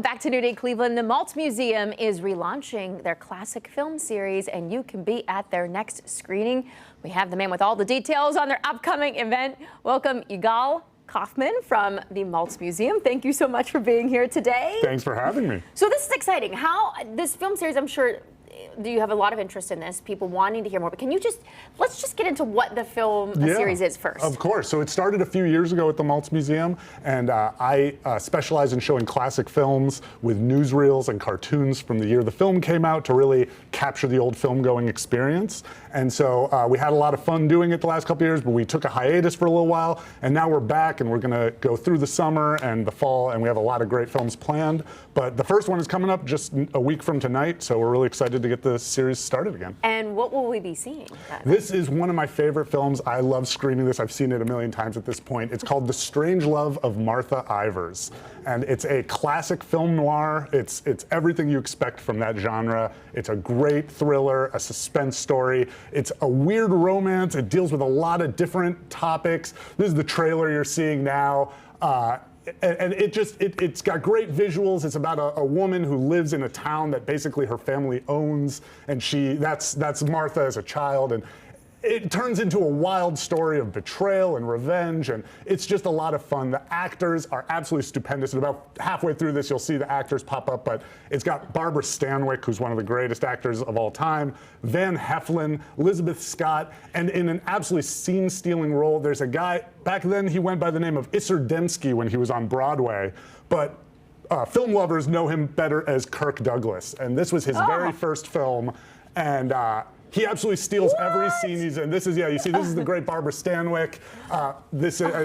Back to New Day, Cleveland. The Maltz Museum is relaunching their classic film series, and you can be at their next screening. We have the man with all the details on their upcoming event. Welcome, Yigal Kaufman from the Maltz Museum. Thank you so much for being here today. Thanks for having me. So this is exciting. How this film series, I'm sure, do you have a lot of interest in this, people wanting to hear more, but can you let's just get into what the film series is first. Of course. So it started a few years ago at the Maltz Museum, and I specialize in showing classic films with newsreels and cartoons from the year the film came out to really capture the old film-going experience. And so we had a lot of fun doing it the last couple of years, but we took a hiatus for a little while, and now we're back, and we're going to go through the summer and the fall, and we have a lot of great films planned. But the first one is coming up just a week from tonight, so we're really excited to get the series started again. And what will we be seeing? This is one of my favorite films. I love screening this. I've seen it a million times at this point. It's called The Strange Love of Martha Ivers. And it's a classic film noir. It's everything you expect from that genre. It's a great thriller, a suspense story. It's a weird romance. It deals with a lot of different topics. This is the trailer you're seeing now. And it's got great visuals. It's about a woman who lives in a town that basically her family owns, and that's Martha as a child, and it turns into a wild story of betrayal and revenge, and it's just a lot of fun. The actors are absolutely stupendous, and about halfway through this you'll see the actors pop up, but it's got Barbara Stanwyck, who's one of the greatest actors of all time, Van Heflin, Elizabeth Scott, and in an absolutely scene-stealing role, there's a guy, back then he went by the name of Isser Dembski when he was on Broadway, but film lovers know him better as Kirk Douglas, and this was his very first film, and he absolutely steals every scene he's in. This is, you see, this is the great Barbara Stanwyck.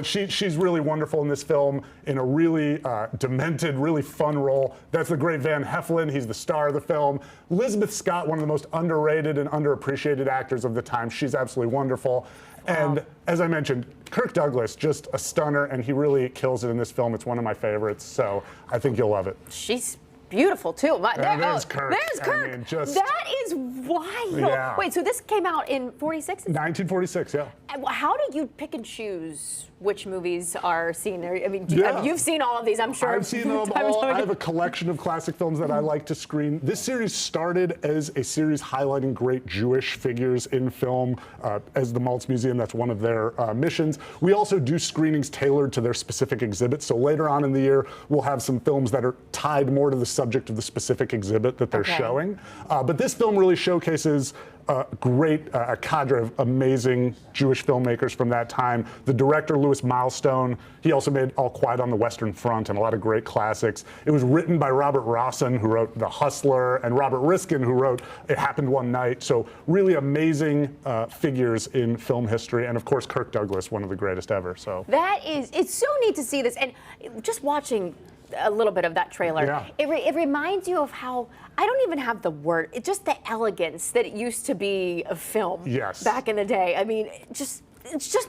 She's really wonderful in this film in a really demented, really fun role. That's the great Van Heflin. He's the star of the film. Elizabeth Scott, one of the most underrated and underappreciated actors of the time. She's absolutely wonderful. And as I mentioned, Kirk Douglas, just a stunner, and he really kills it in this film. It's one of my favorites, so I think you'll love it. She's beautiful too. There's Kirk. There's Kirk. I mean, that is wild. Yeah. Wait, so this came out in 46? 1946, yeah. How do you pick and choose which movies are seen there? I mean, you've seen all of these, I'm sure. I've seen them all. I have a collection of classic films that I like to screen. This series started as a series highlighting great Jewish figures in film. As the Maltz Museum, that's one of their missions. We also do screenings tailored to their specific exhibits. So later on in the year, we'll have some films that are tied more to the subject of the specific exhibit that they're showing. But this film really showcases a cadre of amazing Jewish filmmakers from that time. The director, Louis Milestone, he also made All Quiet on the Western Front and a lot of great classics. It was written by Robert Rossen, who wrote The Hustler, and Robert Riskin, who wrote It Happened One Night. So really amazing figures in film history. And of course, Kirk Douglas, one of the greatest ever. So it's so neat to see this. And just watching a little bit of that trailer, it reminds you of how, I don't even have the word, it's just the elegance that it used to be of film back in the day. I mean, it just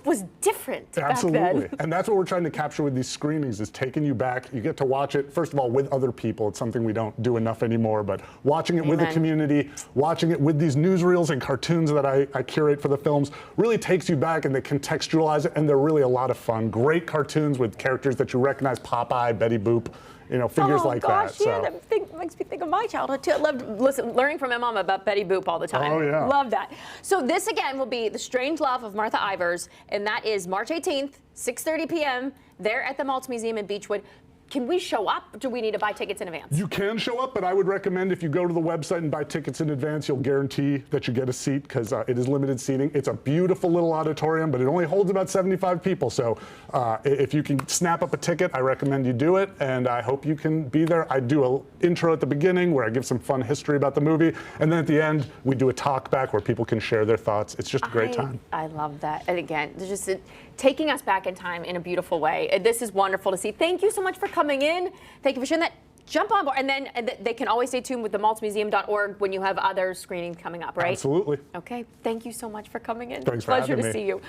was different back then. And that's what we're trying to capture with these screenings, is taking you back. You get to watch it, first of all, with other people. It's something we don't do enough anymore, but watching it with the community, watching it with these newsreels and cartoons that I curate for the films really takes you back, and they contextualize it, and they're really a lot of fun. Great cartoons with characters that you recognize, Popeye, Betty Boop, figures like that. Yeah, that makes me think of my childhood too. I loved learning from my mom about Betty Boop all the time. Oh yeah. Love that. So this again will be The Strange Love of Martha Ivers, and that is March 18th, 6:30 p.m. there at the Maltz Museum in Beechwood. Can we show up? Do we need to buy tickets in advance? You can show up, but I would recommend if you go to the website and buy tickets in advance, you'll guarantee that you get a seat, because it is limited seating. It's a beautiful little auditorium, but it only holds about 75 people. So if you can snap up a ticket, I recommend you do it, and I hope you can be there. I do an intro at the beginning where I give some fun history about the movie, and then at the end, we do a talk back where people can share their thoughts. It's just a great time. I love that. And again, just taking us back in time in a beautiful way. This is wonderful to see. Thank you so much for coming in. Thank you for sharing that. Jump on board, and then they can always stay tuned with the maltzmuseum.org when you have other screenings coming up, right? Absolutely. Okay. Thank you so much for coming in. Thanks for having me. Pleasure to see you.